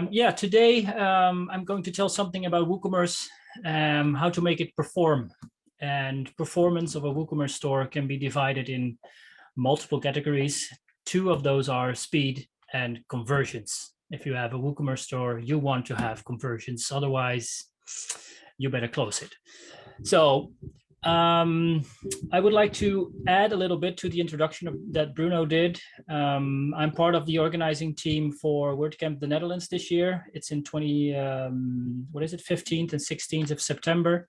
Yeah, today I'm going to tell something about WooCommerce, how to make it perform. And performance of a WooCommerce store can be divided in multiple categories. Two of those are speed and conversions. If you have a WooCommerce store, you want to have conversions. Otherwise, you better close it. So I would like to add a little bit to the introduction that Bruno did. I'm part of the organizing team for WordCamp the Netherlands this year. It's in 15th and 16th of September.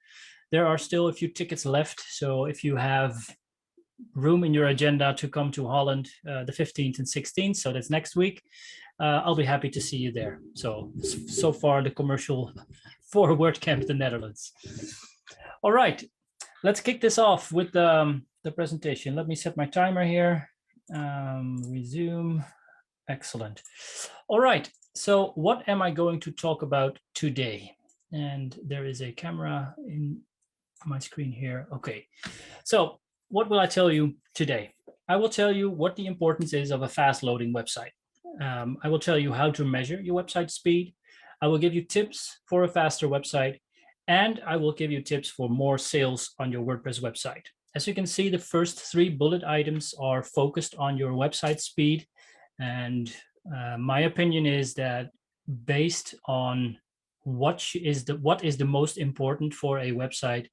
There are still a few tickets left. So if you have room in your agenda to come to Holland the 15th and 16th, so that's next week, I'll be happy to see you there. So far the commercial for WordCamp the Netherlands. All right. Let's kick this off with the presentation. Let me set my timer here. Resume. Excellent. All right. So what am I going to talk about today? And there is a camera in my screen here. Okay. So what will I tell you today? I will tell you what the importance is of a fast loading website. I will tell you how to measure your website speed. I will give you tips for a faster website. And I will give you tips for more sales on your WordPress website. As you can see, the first 3 bullet items are focused on your website speed. And my opinion is that based on what is the most important for a website,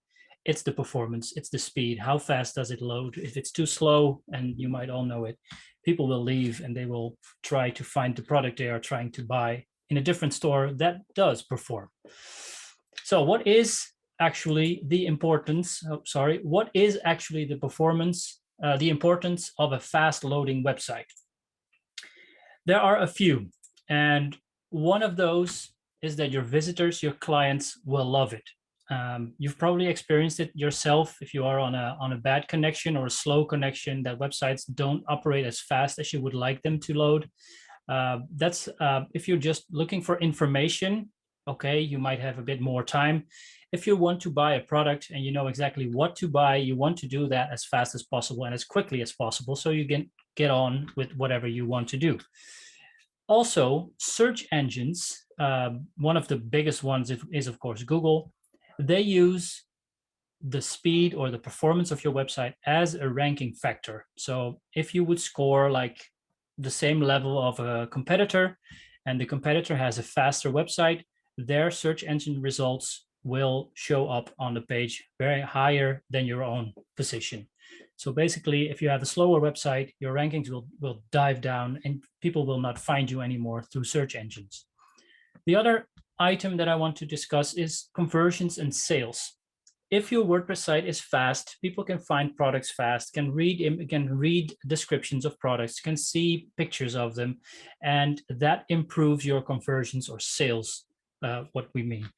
it's the performance, it's the speed. How fast does it load? If it's too slow, and you might all know it, people will leave and they will try to find the product they are trying to buy in a different store that does perform. So what is actually the importance, what is actually the performance, the importance of a fast loading website? There are a few, and one of those is that your visitors, your clients will love it. You've probably experienced it yourself if you are on a bad connection or a slow connection, that websites don't operate as fast as you would like them to load. That's if you're just looking for information. Okay, you might have a bit more time. If you want to buy a product and you know exactly what to buy, you want to do that as fast as possible and as quickly as possible so you can get on with whatever you want to do. Also, search engines, one of the biggest ones is of course Google. They use the speed or the performance of your website as a ranking factor. So if you would score like the same level of a competitor and the competitor has a faster website, their search engine results will show up on the page very higher than your own position. So basically, if you have a slower website, your rankings will dive down and people will not find you anymore through search engines. The other item that I want to discuss is conversions and sales. If your WordPress site is fast, people can find products fast, can read descriptions of products, can see pictures of them, and that improves your conversions or sales. What we mean.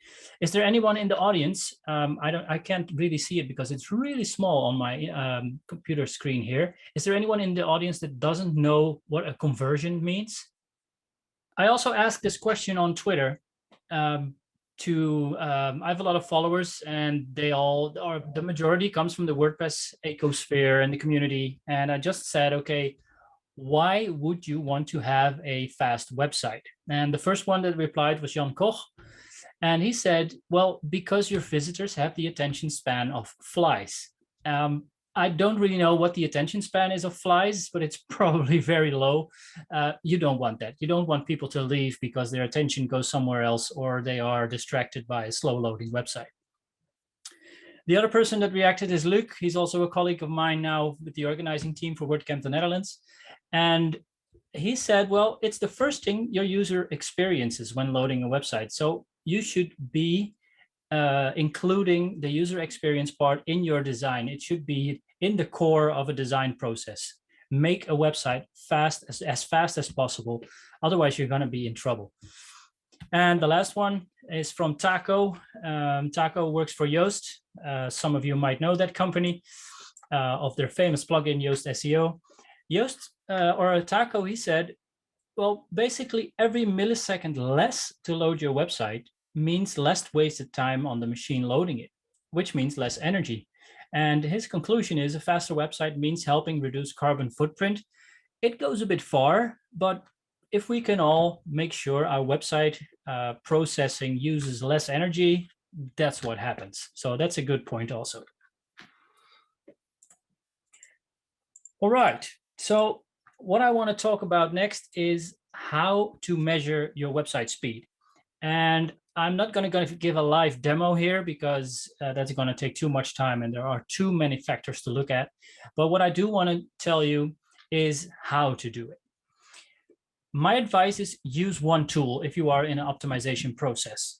Is there anyone in the audience? I can't really see it because it's really small on my computer screen here. Is there anyone in the audience that doesn't know what a conversion means? I also asked this question on Twitter. I have a lot of followers, and the majority comes from the WordPress ecosphere and the community. And I just said, okay, why would you want to have a fast website? And the first one that replied was Jan Koch. And he said, well, because your visitors have the attention span of flies. I don't really know what the attention span is of flies, but it's probably very low. You don't want that. You don't want people to leave because their attention goes somewhere else or they are distracted by a slow loading website. The other person that reacted is Luc. He's also a colleague of mine now with the organizing team for WordCamp the Netherlands. And he said, well, it's the first thing your user experiences when loading a website. So you should be including the user experience part in your design. It should be in the core of a design process. Make a website as fast as possible. Otherwise, you're going to be in trouble. And the last one is from Taco. Taco works for Yoast. Some of you might know that company of their famous plugin, Yoast SEO. Yoast or Taco, he said, well, basically every millisecond less to load your website means less wasted time on the machine loading it, which means less energy. And his conclusion is a faster website means helping reduce carbon footprint. It goes a bit far, but if we can all make sure our website processing uses less energy, that's what happens. So that's a good point also. All right, so what I want to talk about next is how to measure your website speed. And I'm not going to give a live demo here because that's going to take too much time and there are too many factors to look at. But what I do want to tell you is how to do it. My advice is use one tool if you are in an optimization process.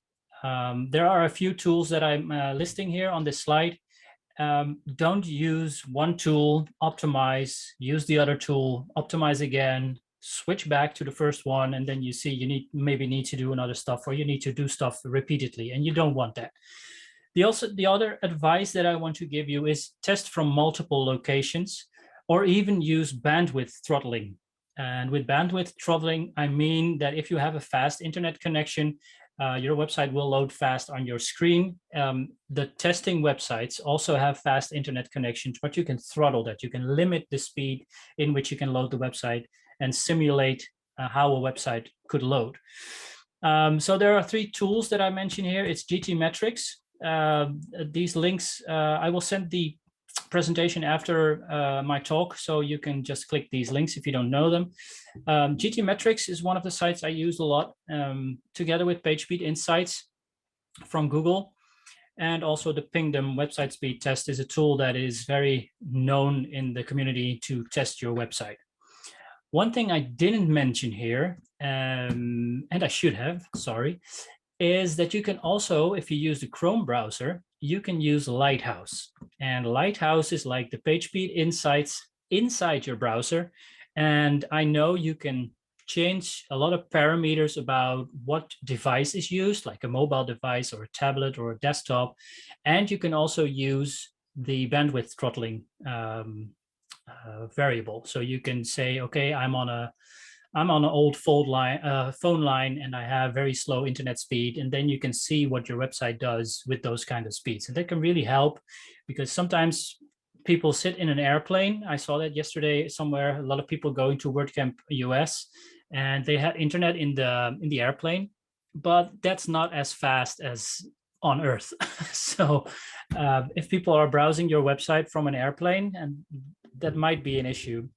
There are a few tools that I'm listing here on this slide. Don't use one tool, optimize, use the other tool, optimize again, switch back to the first one, and then you see you maybe need to do another stuff, or you need to do stuff repeatedly, and you don't want that. The other advice that I want to give you is test from multiple locations, or even use bandwidth throttling. And with bandwidth throttling, I mean that if you have a fast internet connection, your website will load fast on your screen. The testing websites also have fast internet connections, but you can throttle that. You can limit the speed in which you can load the website and simulate how a website could load. So there are 3 tools that I mentioned here. It's GTmetrix. These links, I will send the presentation after my talk, so you can just click these links if you don't know them. GTmetrix is one of the sites I use a lot, together with PageSpeed Insights from Google. And also the Pingdom website speed test is a tool that is very known in the community to test your website. One thing I didn't mention here, and I should have, sorry, is that you can also, if you use the Chrome browser, you can use Lighthouse. And Lighthouse is like the PageSpeed Insights inside your browser. And I know you can change a lot of parameters about what device is used, like a mobile device or a tablet or a desktop. And you can also use the bandwidth throttling variable. So you can say, okay, I'm on an old phone line and I have very slow internet speed, and then you can see what your website does with those kind of speeds. And that can really help, because sometimes people sit in an airplane. I saw that yesterday somewhere, a lot of people going to WordCamp US, and they had internet in the airplane, but that's not as fast as on Earth. So if people are browsing your website from an airplane, and that might be an issue.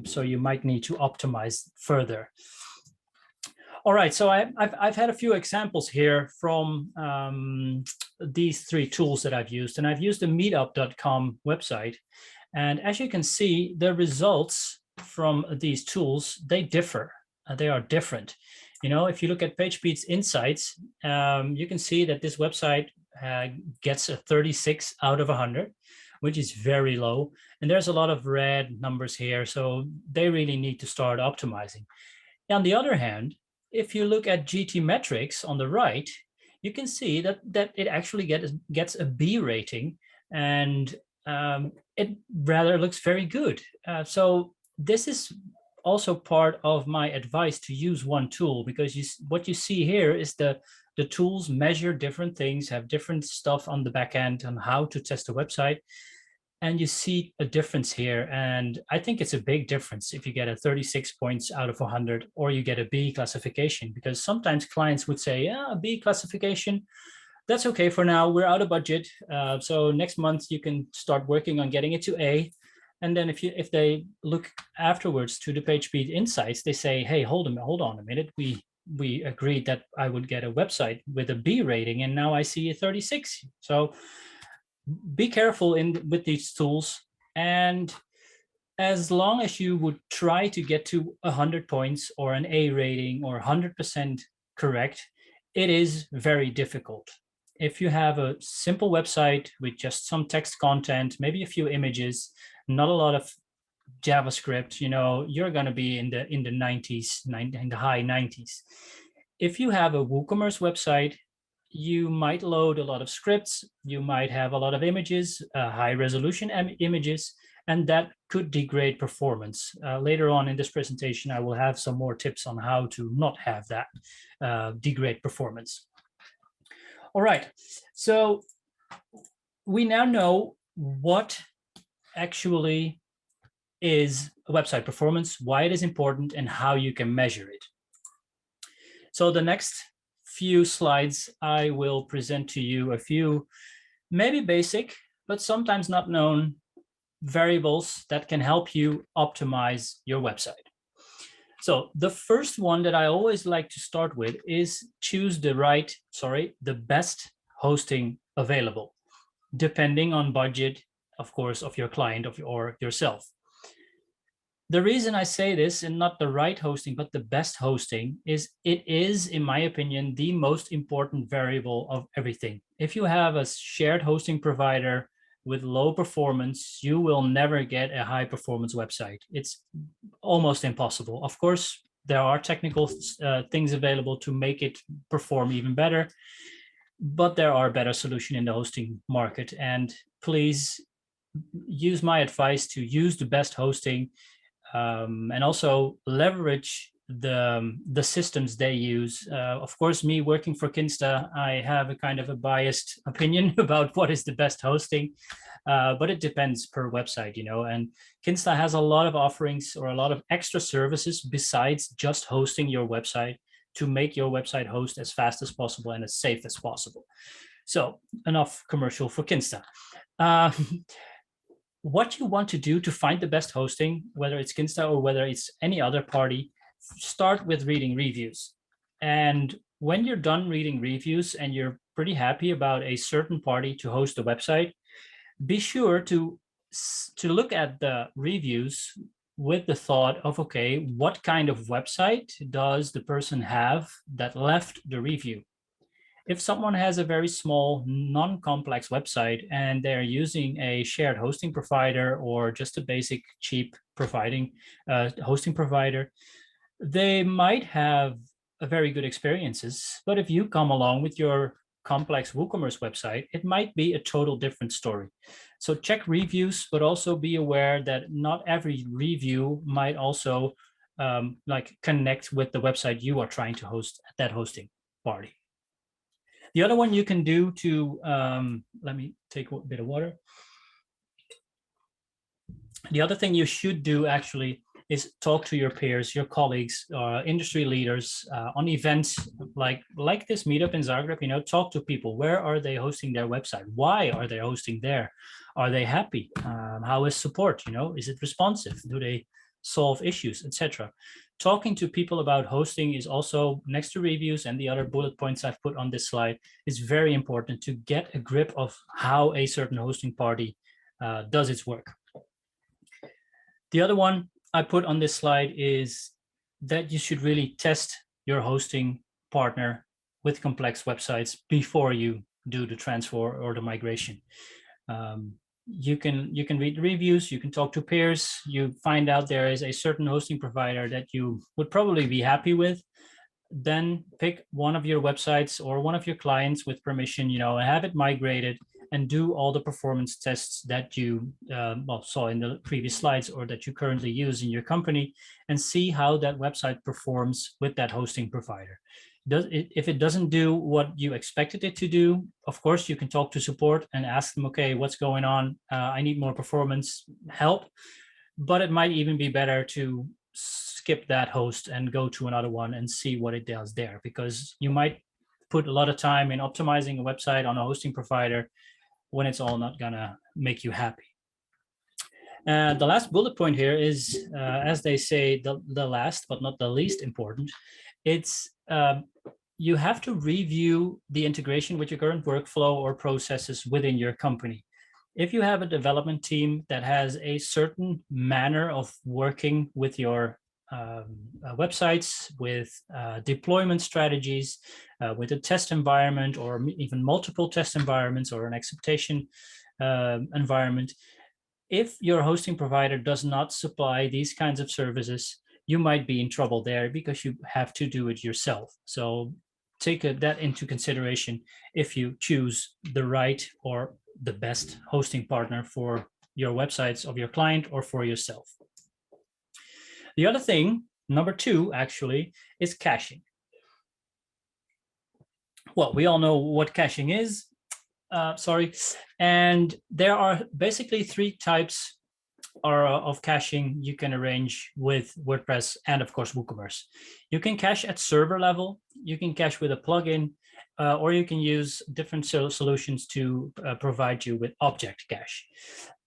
So you might need to optimize further. All right, so I've had a few examples here from these 3 tools that I've used, and I've used the meetup.com website. And as you can see, the results from these tools, they differ. They are different. You know, if you look at PageSpeed's Insights, you can see that this website gets a 36 out of 100, which is very low. And there's a lot of red numbers here, so they really need to start optimizing. On the other hand, if you look at GTmetrix on the right, you can see that it actually gets a B rating, and it rather looks very good. So this is also part of my advice to use one tool, because what you see here is the tools measure different things, have different stuff on the back end on how to test a website. And you see a difference here. And I think it's a big difference if you get a 36 points out of 100 or you get a B classification, because sometimes clients would say, yeah, a B classification, that's okay for now. We're out of budget. So next month you can start working on getting it to A. And then if they look afterwards to the PageSpeed Insights, they say, hey, hold on a minute. We agreed that I would get a website with a B rating, and now I see a 36. So be careful with these tools. And as long as you would try to get to 100 points or an A rating or 100% correct, it is very difficult. If you have a simple website with just some text content, maybe a few images, not a lot of JavaScript, you know, you're going to be in the 90s, in the high 90s. If you have a WooCommerce website, you might load a lot of scripts, you might have a lot of images, high resolution images, and that could degrade performance. Later on in this presentation, I will have some more tips on how to not have that degrade performance. All right, so we now know what actually is website performance, why it is important, and how you can measure it. So the next few slides, I will present to you a few maybe basic, but sometimes not known variables that can help you optimize your website. So the first one that I always like to start with is choose the best hosting available, depending on budget, of course, of your client or yourself. The reason I say this, and not the right hosting, but the best hosting, is it is, in my opinion, the most important variable of everything. If you have a shared hosting provider with low performance, you will never get a high performance website. It's almost impossible. Of course, there are technical things available to make it perform even better, but there are better solutions in the hosting market. And please use my advice to use the best hosting, and also leverage the systems they use. Of course, me working for Kinsta, I have a kind of a biased opinion about what is the best hosting, but it depends per website, and Kinsta has a lot of offerings or a lot of extra services besides just hosting your website to make your website host as fast as possible and as safe as possible. So enough commercial for Kinsta. What you want to do to find the best hosting, whether it's Kinsta or whether it's any other party, start with reading reviews. And when you're done reading reviews and you're pretty happy about a certain party to host a website, be sure to look at the reviews with the thought of, okay, what kind of website does the person have that left the review? If someone has a very small, non-complex website and they're using a shared hosting provider or just a basic, cheap hosting provider, they might have a very good experiences. But if you come along with your complex WooCommerce website, it might be a total different story. So check reviews, but also be aware that not every review might also connect with the website you are trying to host at that hosting party. The other one you can do to, let me take a bit of water. The other thing you should do actually is talk to your peers, your colleagues, industry leaders on events like this meetup in Zagreb. Talk to people. Where are they hosting their website? Why are they hosting there? Are they happy? How is support? Is it responsive? Do they solve issues, etc.? Talking to people about hosting is also, next to reviews and the other bullet points I've put on this slide, is very important to get a grip of how a certain hosting party does its work. The other one I put on this slide is that you should really test your hosting partner with complex websites before you do the transfer or the migration. You can read the reviews, you can talk to peers, you find out there is a certain hosting provider that you would probably be happy with. Then pick one of your websites or one of your clients with permission, and have it migrated and do all the performance tests that you saw in the previous slides or that you currently use in your company, and see how that website performs with that hosting provider. If it doesn't do what you expected it to do, of course, you can talk to support and ask them, okay, what's going on? I need more performance help. But it might even be better to skip that host and go to another one and see what it does there, because you might put a lot of time in optimizing a website on a hosting provider when it's all not gonna make you happy. And the last bullet point here is, as they say, the last but not the least important. It's you have to review the integration with your current workflow or processes within your company. If you have a development team that has a certain manner of working with your websites, with deployment strategies, with a test environment, or even multiple test environments, or an acceptation environment, if your hosting provider does not supply these kinds of services, you might be in trouble there because you have to do it yourself. So take that into consideration if you choose the right or the best hosting partner for your websites of your client or for yourself. The other thing, number 2, actually, is caching. Well, we all know what caching is. And there are basically 3 types of caching you can arrange with WordPress and of course WooCommerce. You can cache at server level, you can cache with a plugin, or you can use different solutions to provide you with object cache.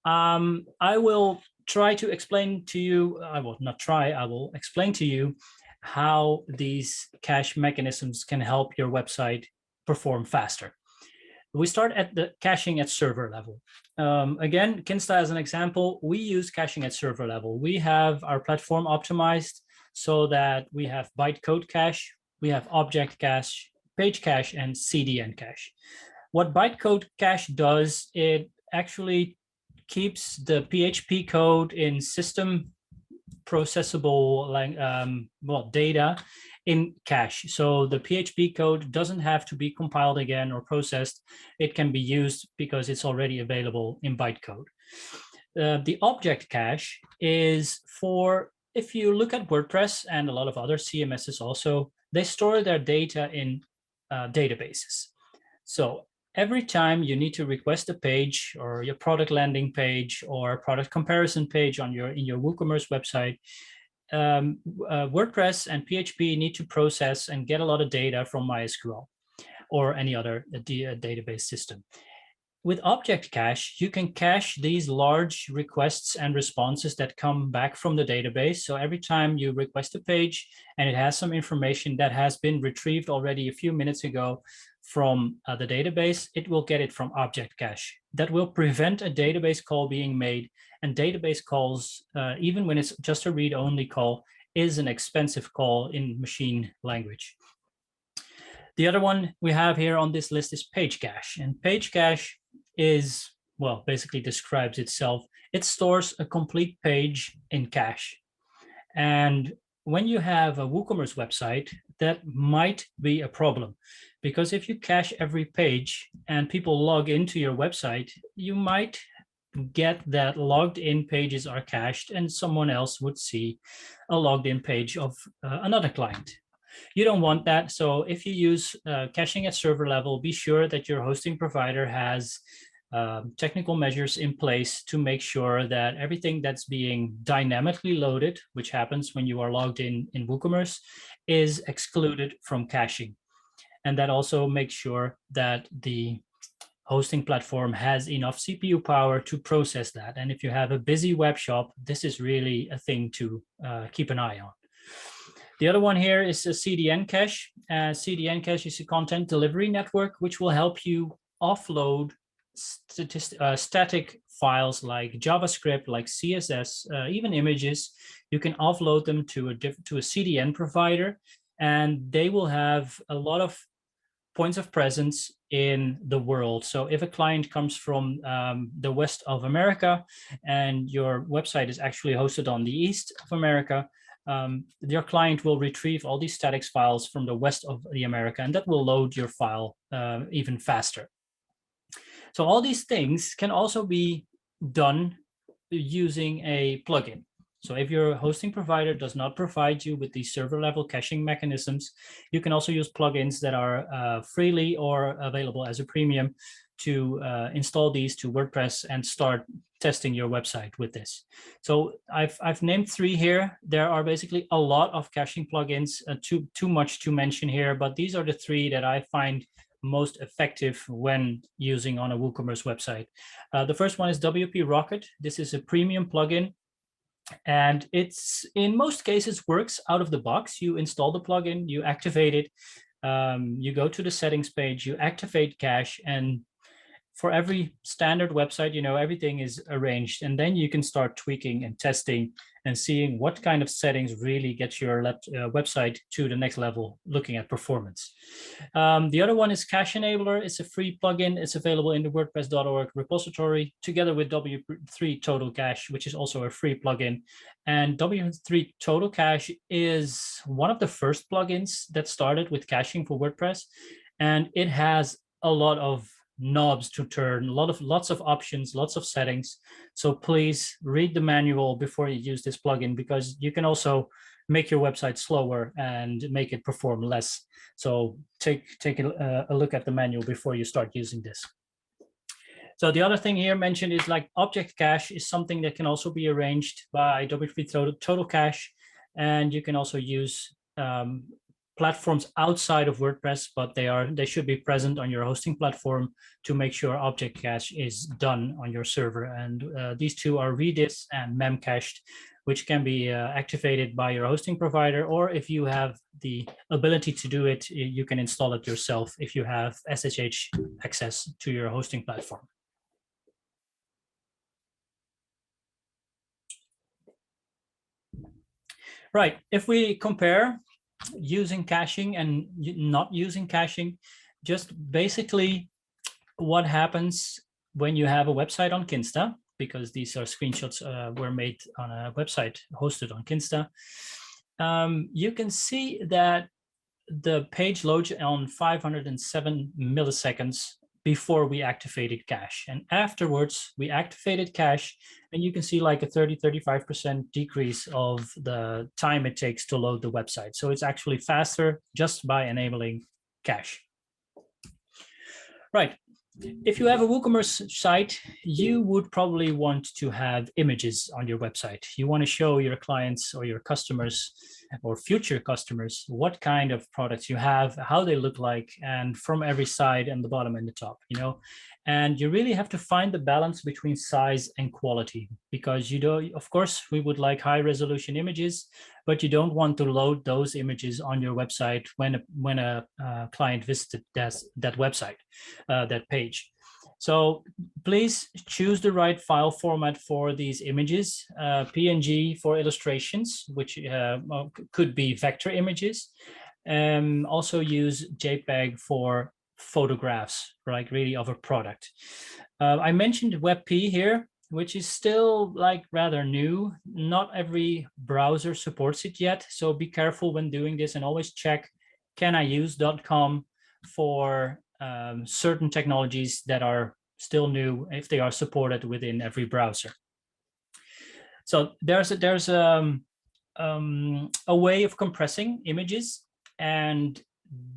I will try to explain to you, I will not try, I will explain to you how these cache mechanisms can help your website perform faster. We start at the caching at server level. Again, Kinsta as an example, we use caching at server level. We have our platform optimized so that we have bytecode cache, we have object cache, page cache, and CDN cache. What bytecode cache does, it actually keeps the PHP code in system processable data in cache. So the PHP code doesn't have to be compiled again or processed. It can be used because it's already available in bytecode. The object cache is for, if you look at WordPress and a lot of other CMSs also, they store their data in databases. So every time you need to request a page or your product landing page or product comparison page on in your WooCommerce website, WordPress and PHP need to process and get a lot of data from MySQL or any other database system. With object cache, you can cache these large requests and responses that come back from the database. So every time you request a page and it has some information that has been retrieved already a few minutes ago from the database, it will get it from object cache. That will prevent a database call being made, and database calls, even when it's just a read-only call, is an expensive call in machine language. The other one we have here on this list is page cache, and page cache is, well, basically describes itself. It stores a complete page in cache. And when you have a WooCommerce website, that might be a problem, because if you cache every page and people log into your website, you might get that logged in pages are cached and someone else would see a logged in page of another client. You don't want that. So if you use caching at server level, be sure that your hosting provider has technical measures in place to make sure that everything that's being dynamically loaded, which happens when you are logged in WooCommerce, is excluded from caching. And that also makes sure that the hosting platform has enough CPU power to process that. And if you have a busy web shop, this is really a thing to keep an eye on. The other one here is a CDN cache. CDN cache is a content delivery network, which will help you offload static files like JavaScript, like CSS, even images. You can offload them to a CDN provider, and they will have a lot of points of presence in the world. So if a client comes from the west of America and your website is actually hosted on the east of America, your client will retrieve all these statics files from the west of the America, and that will load your file even faster. So all these things can also be done using a plugin. So if your hosting provider does not provide you with these server level caching mechanisms, you can also use plugins that are freely or available as a premium to install these to WordPress and start testing your website with this. So I've named 3 here. There are basically a lot of caching plugins, too much to mention here, but these are the 3 that I find most effective when using on a WooCommerce website. The first one is WP Rocket. This is a premium plugin, and it's in most cases works out of the box. You install the plugin, you activate it, you go to the settings page, you activate cache, and for every standard website, you know, everything is arranged, and then you can start tweaking and testing and seeing what kind of settings really get your website to the next level, looking at performance. The other one is Cache Enabler. It's a free plugin. It's available in the WordPress.org repository, together with W3 Total Cache, which is also a free plugin. And W3 Total Cache is one of the first plugins that started with caching for WordPress, and it has a lot of knobs to turn, lots of options, lots of settings. So please read the manual before you use this plugin, because you can also make your website slower and make it perform less. So take a look at the manual before you start using this. So the other thing here mentioned is like object cache is something that can also be arranged by WP Total Cache. And you can also use platforms outside of WordPress, but they should be present on your hosting platform to make sure object cache is done on your server. And these two are Redis and memcached, which can be activated by your hosting provider, or if you have the ability to do it, you can install it yourself if you have SSH access to your hosting platform. Right, if we compare using caching and not using caching, just basically what happens when you have a website on Kinsta, because these are screenshots were made on a website hosted on Kinsta. You can see that the page loads on 507 milliseconds before we activated cache. And afterwards, we activated cache, and you can see like a 30-35% decrease of the time it takes to load the website. So it's actually faster just by enabling cache. Right. If you have a WooCommerce site, you would probably want to have images on your website. You want to show your clients or your customers or future customers what kind of products you have, how they look like, and from every side and the bottom and the top, you know. And you really have to find the balance between size and quality, because you don't, of course, we would like high resolution images, but you don't want to load those images on your website when a client visited that website, that page. So please choose the right file format for these images. PNG for illustrations, which could be vector images. Also use JPEG for photographs, right, really of a product. I mentioned WebP here, which is still like rather new. Not every browser supports it yet. So be careful when doing this and always check, can I use .com for certain technologies that are still new, if they are supported within every browser. So there's a way of compressing images, and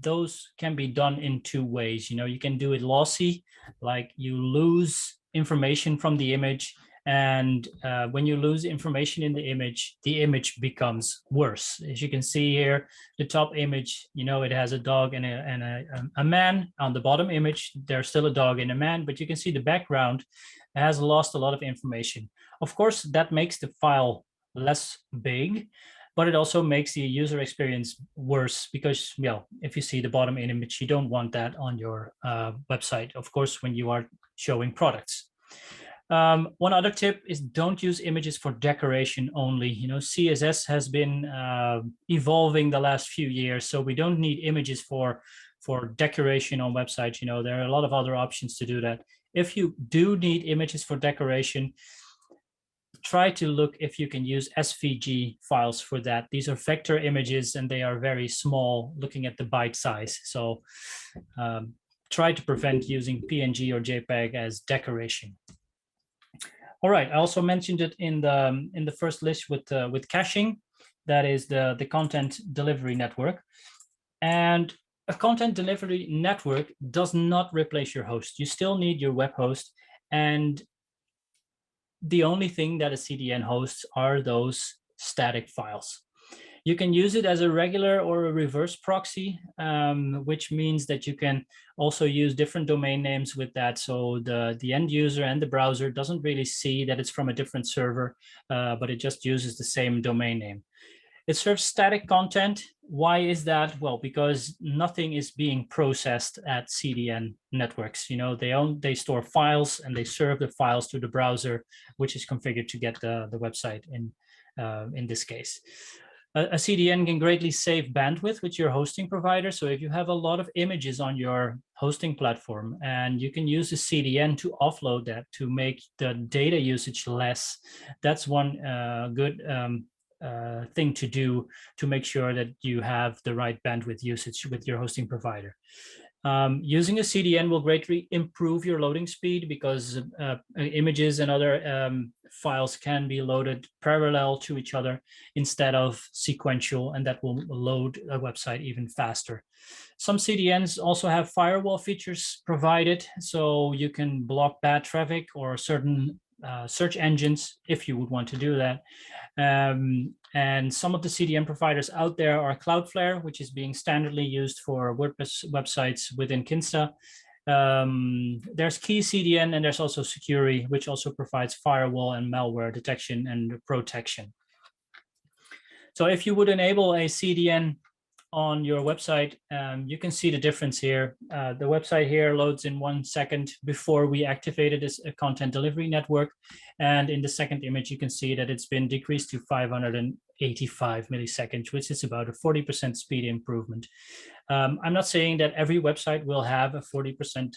those can be done in two ways. You know, you can do it lossy, like you lose information from the image, and when you lose information in the image becomes worse. As you can see here, the top image, you know, it has a dog and a man. On the bottom image, there's still a dog and a man, but you can see the background has lost a lot of information. Of course, that makes the file less big, but it also makes the user experience worse, because, well, if you see the bottom image, you don't want that on your website, of course, when you are showing products. One other tip is don't use images for decoration only. You know, CSS has been evolving the last few years, so we don't need images for decoration on websites. You know, there are a lot of other options to do that. If you do need images for decoration, try to look if you can use SVG files for that. These are vector images and they are very small, looking at the byte size. So try to prevent using PNG or JPEG as decoration. All right, I also mentioned it in the first list with caching. That is the content delivery network. And a content delivery network does not replace your host. You still need your web host, and the only thing that a CDN hosts are those static files. You can use it as a regular or a reverse proxy, which means that you can also use different domain names with that. So the end user and the browser doesn't really see that it's from a different server, but it just uses the same domain name. It serves static content. Why is that? Well, because nothing is being processed at CDN networks. You know, they store files and they serve the files to the browser, which is configured to get the website in this case. A CDN can greatly save bandwidth with your hosting provider. So if you have a lot of images on your hosting platform, and you can use a CDN to offload that to make the data usage less, that's one good thing to do to make sure that you have the right bandwidth usage with your hosting provider. Using a CDN will greatly improve your loading speed because images and other files can be loaded parallel to each other instead of sequential, and that will load a website even faster. Some CDNs also have firewall features provided, so you can block bad traffic or certain search engines if you would want to do that. And some of the CDN providers out there are Cloudflare, which is being standardly used for WordPress websites within Kinsta. There's Key CDN, and there's also Securi, which also provides firewall and malware detection and protection. So if you would enable a CDN on your website, you can see the difference here. The website here loads in 1 second before we activated this content delivery network. And in the second image, you can see that it's been decreased to 585 milliseconds, which is about a 40% speed improvement. I'm not saying that every website will have a 40%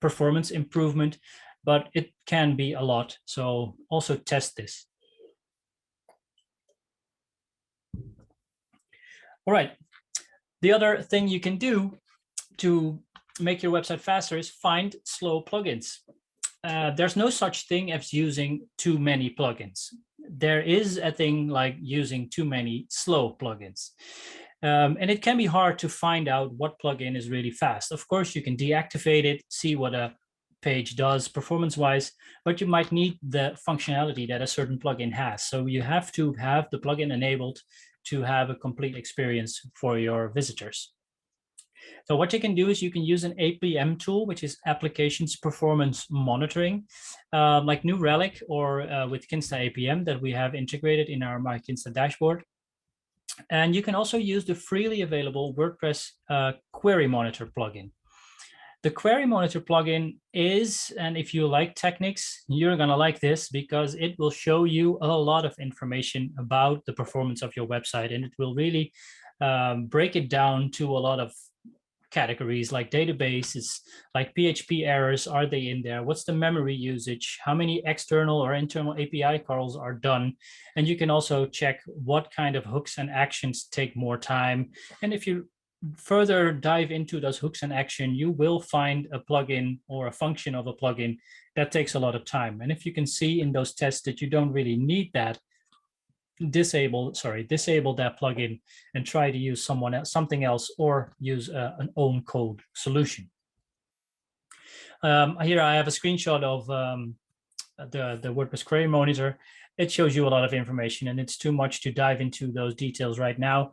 performance improvement, but it can be a lot. So also test this. All right. The other thing you can do to make your website faster is find slow plugins. There's no such thing as using too many plugins. There is a thing like using too many slow plugins. And it can be hard to find out what plugin is really fast. Of course, you can deactivate it, see what a page does performance-wise, but you might need the functionality that a certain plugin has. So you have to have the plugin enabled to have a complete experience for your visitors. So what you can do is you can use an APM tool, which is Applications Performance Monitoring, like New Relic or with Kinsta APM that we have integrated in our My Kinsta dashboard. And you can also use the freely available WordPress Query Monitor plugin. The Query Monitor plugin is, and if you like techniques, you're going to like this because it will show you a lot of information about the performance of your website, and it will really break it down to a lot of categories like databases, like PHP errors. Are they in there? What's the memory usage? How many external or internal API calls are done? And you can also check what kind of hooks and actions take more time. And if you further dive into those hooks and action, you will find a plugin or a function of a plugin that takes a lot of time. And if you can see in those tests that you don't really need that, disable that plugin and try to use something else, or use an own code solution. Here I have a screenshot of the WordPress Query Monitor. It shows you a lot of information, and it's too much to dive into those details right now.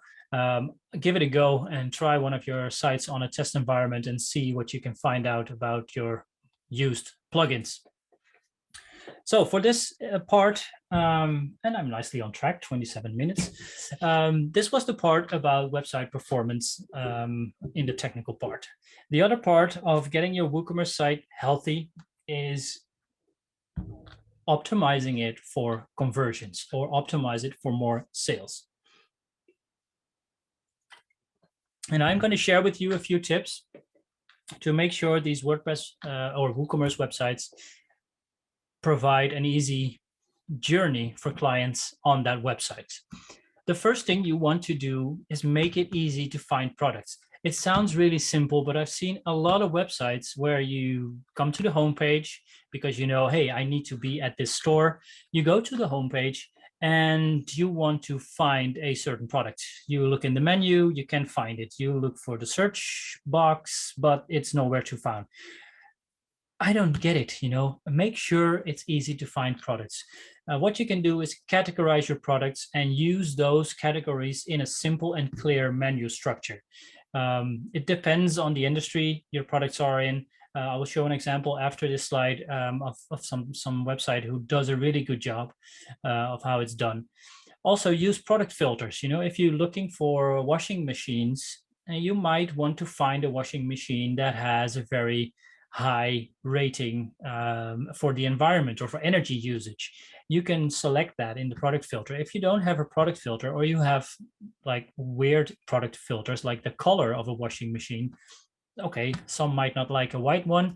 Give it a go and try one of your sites on a test environment and see what you can find out about your used plugins. So for this part, and I'm nicely on track, 27 minutes. This was the part about website performance in the technical part. The other part of getting your WooCommerce site healthy is optimizing it for conversions, or optimize it for more sales. And I'm going to share with you a few tips to make sure these WordPress or WooCommerce websites provide an easy journey for clients on that website. The first thing you want to do is make it easy to find products. It sounds really simple, but I've seen a lot of websites where you come to the homepage because you know, hey, I need to be at this store. You go to the homepage and you want to find a certain product. You look in the menu, you can find it. You look for the search box, but it's nowhere to find. I don't get it, you know. Make sure it's easy to find products. What you can do is categorize your products and use those categories in a simple and clear menu structure. It depends on the industry your products are in. I will show an example after this slide of some website who does a really good job of how it's done. Also use product filters. You know, if you're looking for washing machines, you might want to find a washing machine that has a very high rating for the environment or for energy usage. You can select that in the product filter. If you don't have a product filter, or you have like weird product filters like the color of a washing machine, okay, some might not like a white one,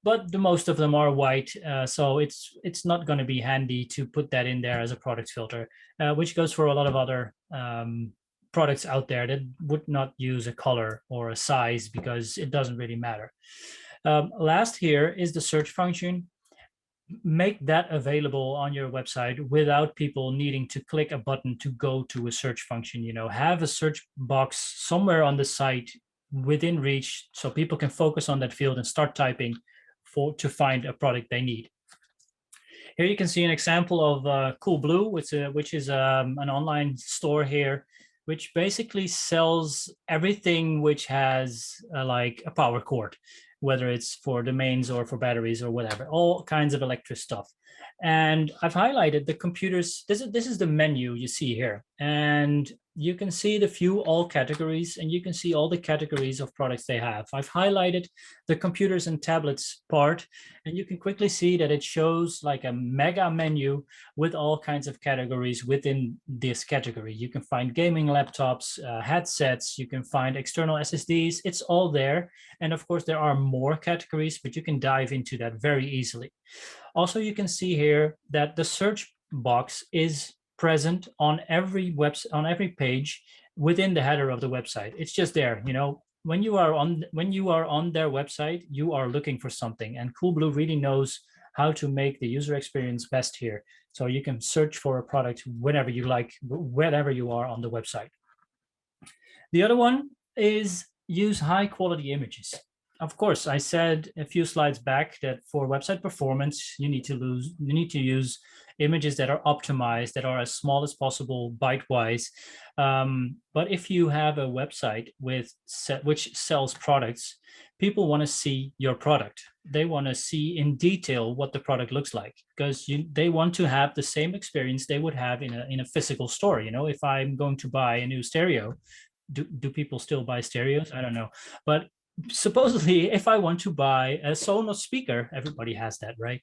but the most of them are white, so it's not going to be handy to put that in there as a product filter, which goes for a lot of other products out there that would not use a color or a size because it doesn't really matter. Last here is the search function. Make that available on your website without people needing to click a button to go to a search function. You know, have a search box somewhere on the site within reach so people can focus on that field and start typing to find a product they need. Here you can see an example of Coolblue, which is an online store here, which basically sells everything which has like a power cord, whether it's for domains or for batteries or whatever, all kinds of electric stuff. And I've highlighted the computers. This is the menu you see here. And you can see the view all categories, and you can see all the categories of products they have. I've highlighted the computers and tablets part, and you can quickly see that it shows like a mega menu with all kinds of categories within this category. You can find gaming laptops, headsets, you can find external SSDs, it's all there. And of course, there are more categories, but you can dive into that very easily. Also, you can see here that the search box is present on every page within the header of the website. It's just there. You know, when you are on their website, you are looking for something, and Coolblue really knows how to make the user experience best here. So you can search for a product whenever you like, wherever you are on the website. The other one is use high quality images. Of course, I said a few slides back that for website performance, you need to use images that are optimized, that are as small as possible byte-wise. But if you have a website which sells products, people want to see your product. They want to see in detail what the product looks like, because they want to have the same experience they would have in a physical store. You know, if I'm going to buy a new stereo, do people still buy stereos? I don't know, but supposedly, if I want to buy a Sonos speaker, everybody has that, right?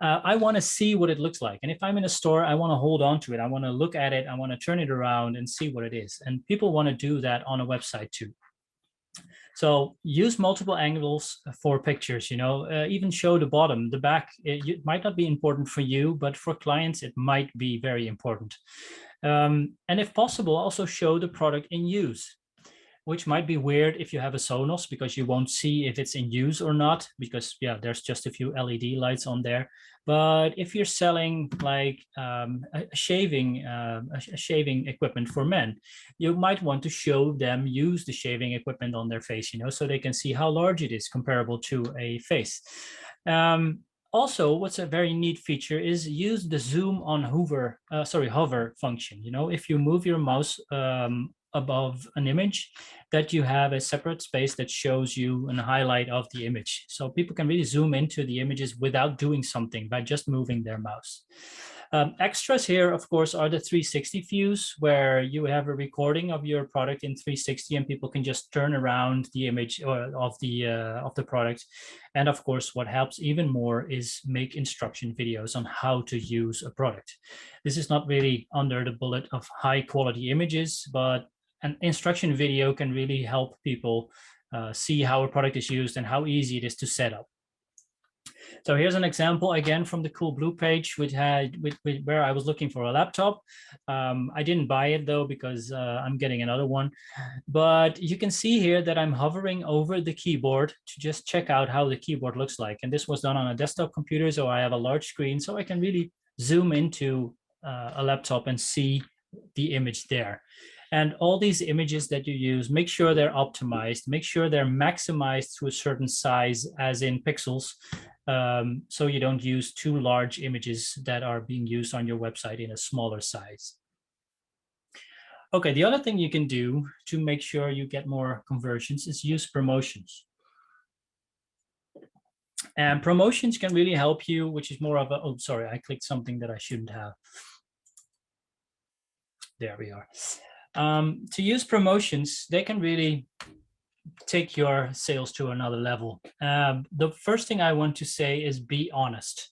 I want to see what it looks like. And if I'm in a store, I want to hold on to it. I want to look at it. I want to turn it around and see what it is. And people want to do that on a website too. So use multiple angles for pictures, you know, even show the bottom, the back. It might not be important for you, but for clients, it might be very important. And if possible, also show the product in use, which might be weird if you have a Sonos, because you won't see if it's in use or not, because yeah, there's just a few LED lights on there. But if you're selling like a shaving equipment for men, you might want to show them use the shaving equipment on their face, you know, so they can see how large it is comparable to a face. Also, what's a very neat feature is use the zoom on hover function. You know, if you move your mouse above an image, that you have a separate space that shows you a highlight of the image. So people can really zoom into the images without doing something, by just moving their mouse. Extras here, of course, are the 360 views, where you have a recording of your product in 360 and people can just turn around the image of the product. And of course, what helps even more is make instruction videos on how to use a product. This is not really under the bullet of high quality images, but an instruction video can really help people see how a product is used and how easy it is to set up. So here's an example again from the Coolblue page, where I was looking for a laptop. I didn't buy it though, because I'm getting another one. But you can see here that I'm hovering over the keyboard to just check out how the keyboard looks like. And this was done on a desktop computer, so I have a large screen, so I can really zoom into a laptop and see the image there. And all these images that you use, make sure they're optimized, make sure they're maximized to a certain size, as in pixels, so you don't use too large images that are being used on your website in a smaller size. Okay, the other thing you can do to make sure you get more conversions is use promotions. And promotions can really help you, which is more of a, oh, sorry, I clicked something that I shouldn't have. There we are. To use promotions, they can really take your sales to another level. The first thing I want to say is be honest,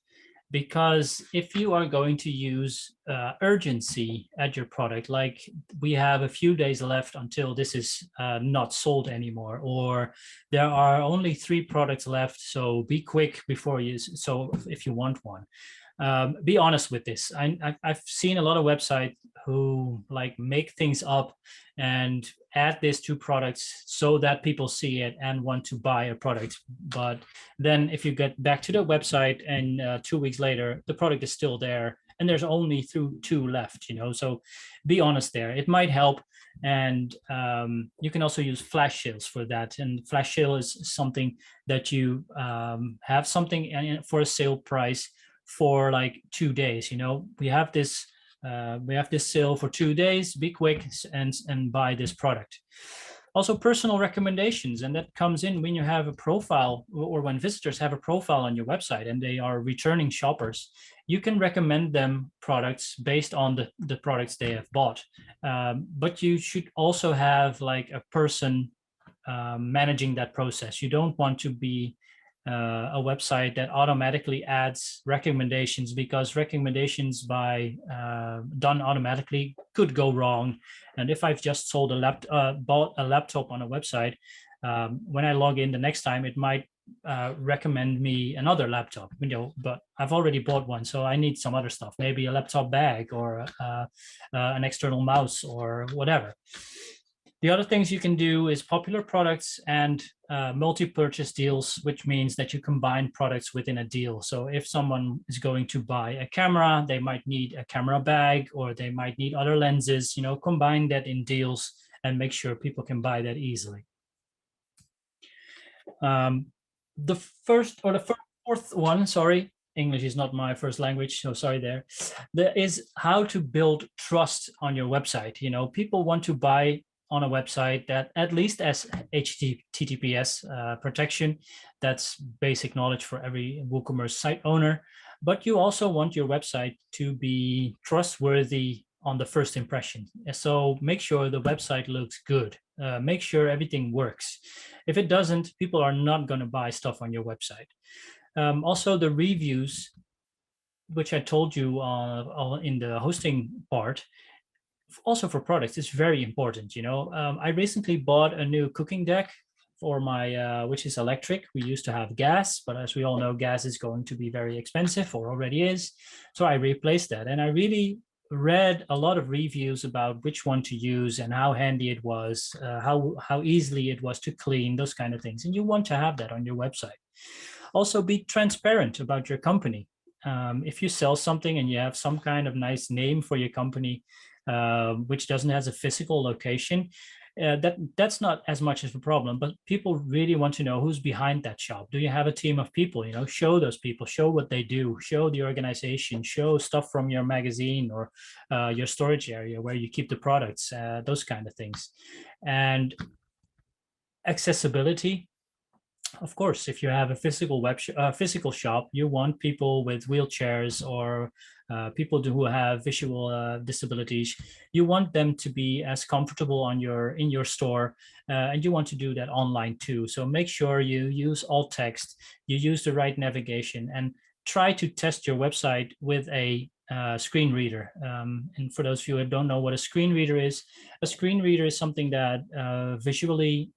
because if you are going to use urgency at your product, like we have a few days left until this is not sold anymore, or there are only 3 products left, so be quick before you, so if you want one. Be honest with this. I've seen a lot of websites who like make things up and add this to products so that people see it and want to buy a product. But then if you get back to the website and 2 weeks later, the product is still there and there's only two left, so be honest there. It might help. And you can also use flash sales for that. And flash sale is something that you have something for a sale price for like 2 days. We have this sale for 2 days. Be quick and buy this product. Also, personal recommendations, and that comes in when you have a profile, or when visitors have a profile on your website and they are returning shoppers. You can recommend them products based on the products they have bought, but you should also have like a person managing that process. You don't want to be a website that automatically adds recommendations, because recommendations done automatically could go wrong. And if I've just bought a laptop on a website, when I log in the next time, it might recommend me another laptop, but I've already bought one, so I need some other stuff, maybe a laptop bag or an external mouse or whatever. The other things you can do is popular products and multi-purchase deals, which means that you combine products within a deal. So if someone is going to buy a camera, they might need a camera bag, or they might need other lenses, combine that in deals and make sure people can buy that easily. The fourth one, sorry, English is not my first language, so sorry there is how to build trust on your website. People want to buy on a website that at least has HTTPS protection. That's basic knowledge for every WooCommerce site owner. But you also want your website to be trustworthy on the first impression. So make sure the website looks good. Make sure everything works. If it doesn't, people are not going to buy stuff on your website. Also, the reviews, which I told you in the hosting part, also for products, is very important. I recently bought a new cooking deck for my which is electric. We used to have gas, but as we all know, gas is going to be very expensive, or already is. So I replaced that, and I really read a lot of reviews about which one to use and how handy it was, how easily it was to clean, those kind of things. And you want to have that on your website. Also, be transparent about your company. If you sell something and you have some kind of nice name for your company, which doesn't have a physical location, that's not as much of a problem. But people really want to know who's behind that shop. Do you have a team of people? Show those people, show what they do, show the organization, show stuff from your magazine or your storage area where you keep the products, those kind of things. And accessibility. Of course, if you have a physical shop, you want people with wheelchairs or people who have visual disabilities. You want them to be as comfortable in your store, and you want to do that online too. So make sure you use alt text, you use the right navigation, and try to test your website with a screen reader. And for those of you who don't know what a screen reader is something that visually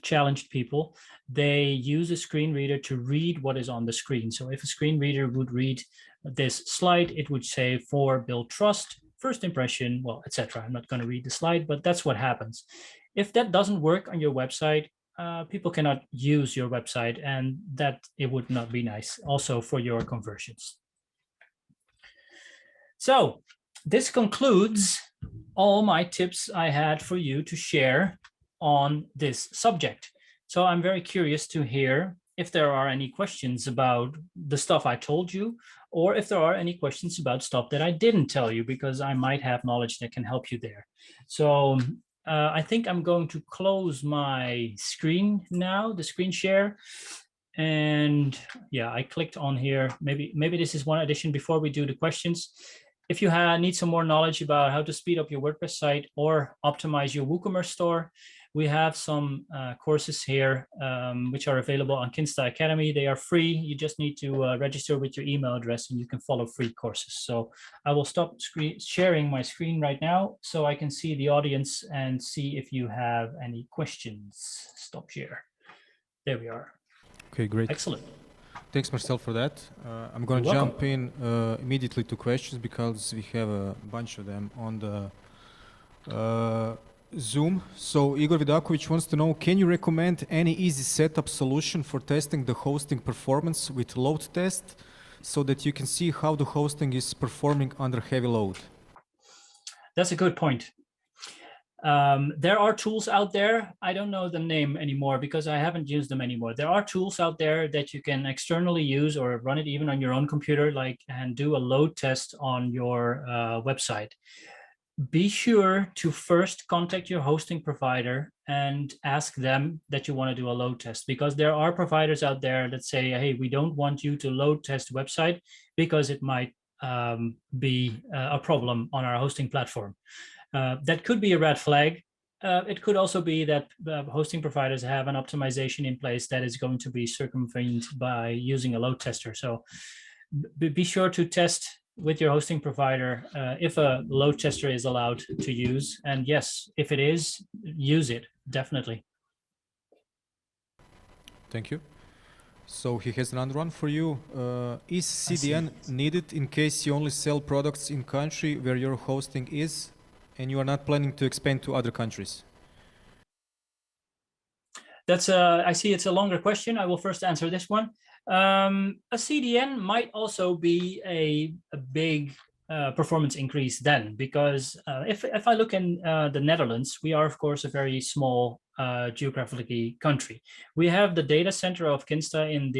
challenged people, they use a screen reader to read what is on the screen. So if a screen reader would read this slide, it would say, for build trust, first impression, well, etc. I'm not going to read the slide, but that's what happens. If that doesn't work on your website, people cannot use your website, and that it would not be nice also for your conversions. So this concludes all my tips I had for you to share on this subject. So I'm very curious to hear if there are any questions about the stuff I told you, or if there are any questions about stuff that I didn't tell you, because I might have knowledge that can help you there. So I think I'm going to close my screen now, the screen share. And yeah, I clicked on here. Maybe this is one addition before we do the questions. If you need some more knowledge about how to speed up your WordPress site or optimize your WooCommerce store, we have some courses here which are available on Kinsta Academy. They are free. You just need to register with your email address and you can follow free courses. So I will stop sharing my screen right now so I can see the audience and see if you have any questions. Stop share. There we are. Okay, great. Excellent. Thanks, Marcel, for that. I'm going to jump in immediately to questions because we have a bunch of them on the Zoom. So Igor Vidakovic wants to know, can you recommend any easy setup solution for testing the hosting performance with load test so that you can see how the hosting is performing under heavy load? That's a good point. There are tools out there. I don't know the name anymore because I haven't used them anymore. There are tools out there that you can externally use or run it even on your own computer, and do a load test on your website. Be sure to first contact your hosting provider and ask them that you want to do a load test, because there are providers out there that say, hey, we don't want you to load test website because it might be a problem on our hosting platform. That could be a red flag. It could also be that hosting providers have an optimization in place that is going to be circumvented by using a load tester. So be sure to test with your hosting provider if a load tester is allowed to use. And yes, if it is, use it, definitely. Thank you. So he has another one for you. Is CDN needed in case you only sell products in country where your hosting is and you are not planning to expand to other countries? That's I see it's a longer question. I will first answer this one. A CDN might also be a big performance increase then, because if I look in the Netherlands, we are of course a very small geographically country. We have the data center of Kinsta in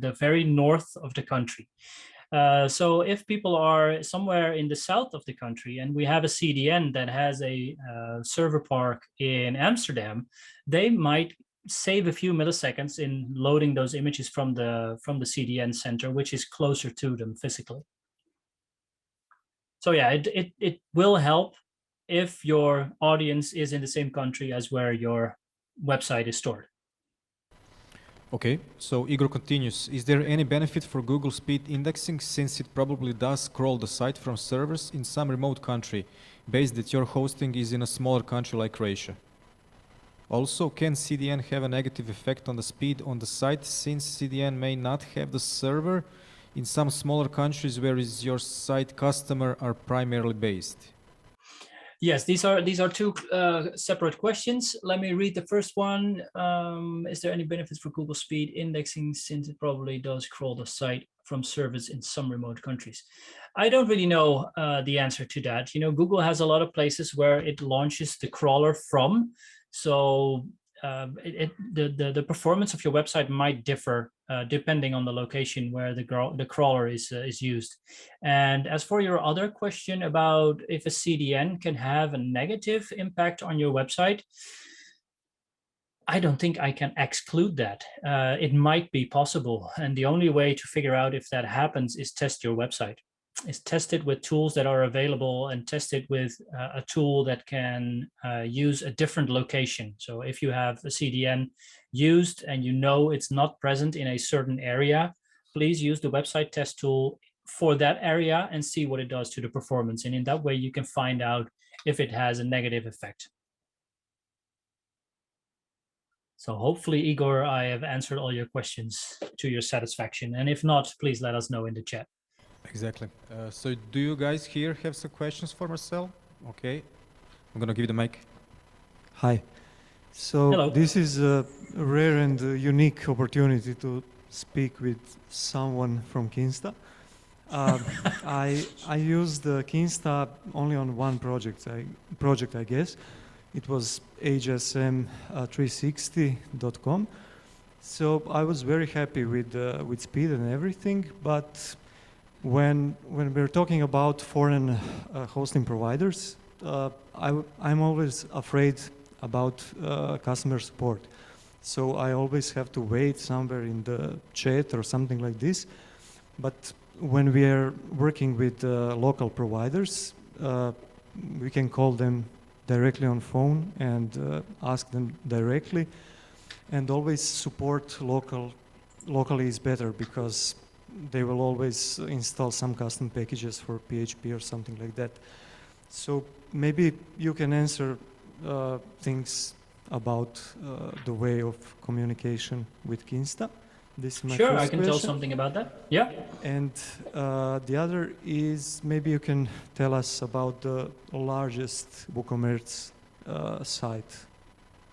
the very north of the country. So if people are somewhere in the south of the country and we have a CDN that has a server park in Amsterdam, they might save a few milliseconds in loading those images from the CDN center, which is closer to them physically. So yeah, it will help if your audience is in the same country as where your website is stored. Okay, so Igor continues. Is there any benefit for Google speed indexing, since it probably does crawl the site from servers in some remote country, based that your hosting is in a smaller country like Croatia? Also, can CDN have a negative effect on the speed on the site, since CDN may not have the server in some smaller countries where is your site customer are primarily based? Yes, these are two separate questions. Let me read the first one. Is there any benefits for Google speed indexing, since it probably does crawl the site from servers in some remote countries? I don't really know the answer to that. You know, Google has a lot of places where it launches the crawler from. So the performance of your website might differ depending on the location where the crawler is used. And as for your other question about if a CDN can have a negative impact on your website, I don't think I can exclude that. It might be possible. And the only way to figure out if that happens is test your website. Is test it with tools that are available, and test it with a tool that can use a different location. So if you have a CDN used and you know it's not present in a certain area, please use the website test tool for that area and see what it does to the performance. And in that way, you can find out if it has a negative effect. So hopefully, Igor, I have answered all your questions to your satisfaction. And if not, please let us know in the chat. Exactly. So do you guys here have some questions for Marcel? Okay. I'm going to give you the mic. Hi. So Hello. This is a rare and unique opportunity to speak with someone from Kinsta. I used Kinsta only on one project, I guess. It was hsm360.com. So I was very happy with speed and everything, but when we're talking about foreign hosting providers, I'm always afraid about customer support. So I always have to wait somewhere in the chat or something like this. But when we are working with local providers, we can call them directly on phone and ask them directly. And always support locally is better, because they will always install some custom packages for PHP or something like that. So maybe you can answer things about the way of communication with Kinsta. This is my Sure, first I can tell question. something about that. Yeah. And the other is maybe you can tell us about the largest WooCommerce site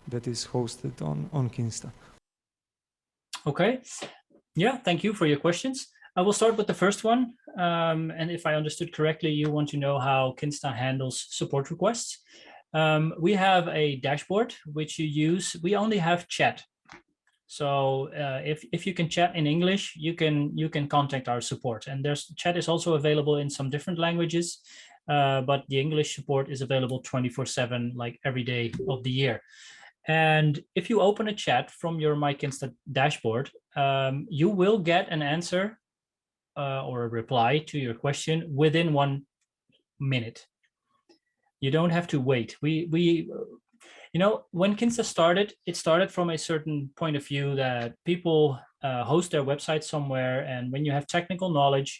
that is hosted on Kinsta. Okay. Yeah, thank you for your questions. I will start with the first one. And if I understood correctly, you want to know how Kinsta handles support requests. We have a dashboard which you use. We only have chat. So if you can chat in English, you can contact our support. And there's chat is also available in some different languages, but the English support is available 24/7, like every day of the year. And if you open a chat from your MyKinsta dashboard, you will get an answer or a reply to your question within 1 minute. You don't have to wait. When Kinsta started, it started from a certain point of view that people host their website somewhere, and when you have technical knowledge,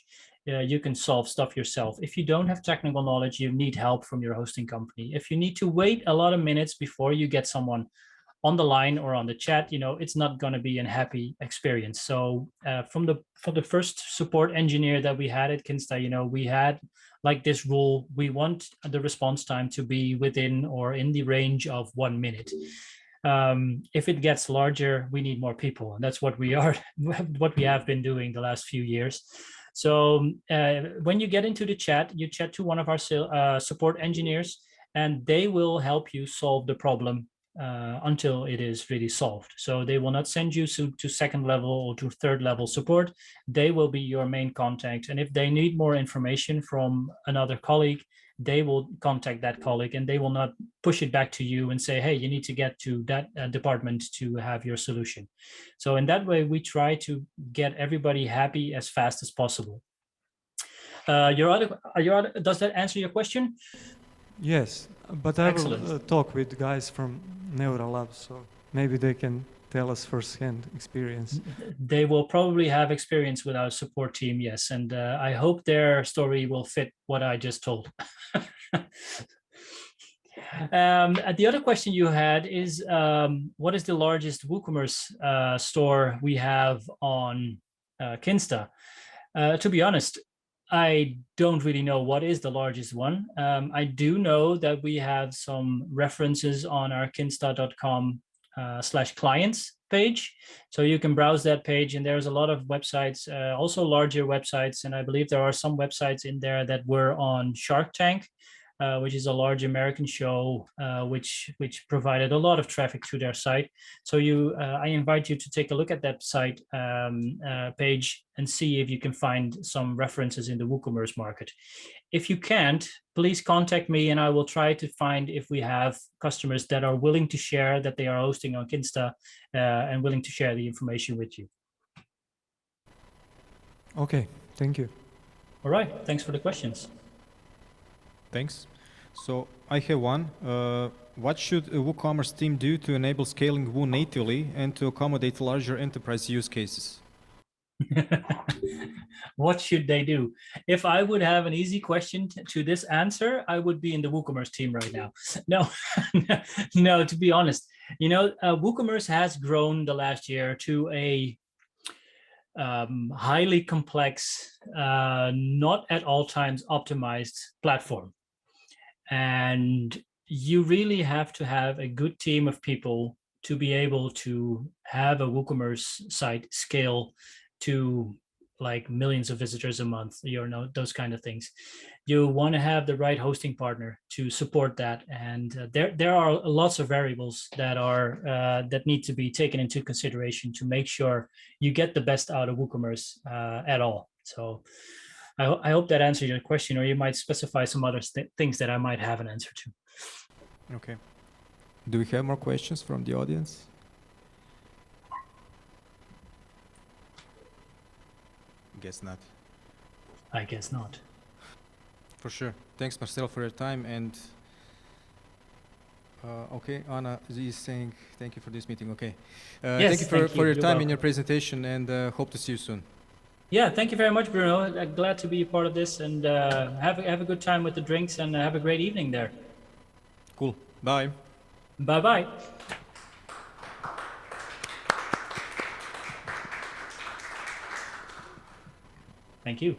you can solve stuff yourself. If you don't have technical knowledge, you need help from your hosting company. If you need to wait a lot of minutes before you get someone on the line or on the chat, it's not going to be a happy experience. So from the first support engineer that we had at Kinsta, we had like this rule: we want the response time to be within or in the range of 1 minute. If it gets larger, we need more people, and that's what we have been doing the last few years. So when you get into the chat, you chat to one of our support engineers, and they will help you solve the problem until it is really solved. So they will not send you to second level or to third level support. They will be your main contact. And if they need more information from another colleague, they will contact that colleague, and they will not push it back to you and say, hey, you need to get to that department to have your solution. So in that way, we try to get everybody happy as fast as possible. Does that answer your question? Yes, but I Excellent. will talk with guys from Neuralab, so maybe they can tell us firsthand experience. They will probably have experience with our support team, yes, and I hope their story will fit what I just told. The other question you had is, what is the largest WooCommerce store we have on Kinsta? To be honest, I don't really know what is the largest one. I do know that we have some references on our kinsta.com /clients page. So you can browse that page, and there's a lot of websites, also larger websites. And I believe there are some websites in there that were on Shark Tank, which is a large American show, which provided a lot of traffic to their site. So I invite you to take a look at that site page and see if you can find some references in the WooCommerce market. If you can't, please contact me, and I will try to find if we have customers that are willing to share that they are hosting on Kinsta and willing to share the information with you. Okay, thank you. All right, thanks for the questions. Thanks. So I have one. What should a WooCommerce team do to enable scaling Woo natively and to accommodate larger enterprise use cases? What should they do? If I would have an easy question to this answer, I would be in the WooCommerce team right now. No, no, to be honest, WooCommerce has grown the last year to a highly complex, not at all times optimized platform. And you really have to have a good team of people to be able to have a WooCommerce site scale to like millions of visitors a month, those kind of things. You want to have the right hosting partner to support that, and there are lots of variables that need to be taken into consideration to make sure you get the best out of WooCommerce at all. So I hope that answers your question, or you might specify some other things that I might have an answer to. Okay. Do we have more questions from the audience? Guess not. I guess not. For sure. Thanks, Marcel, for your time. And okay, Anna is saying thank you for this meeting. Okay. Yes, thank you for your time welcome. and your presentation, and hope to see you soon. Yeah, thank you very much, Bruno. I'm glad to be a part of this, and have a good time with the drinks, and have a great evening there. Cool. Bye. Bye-bye. Thank you.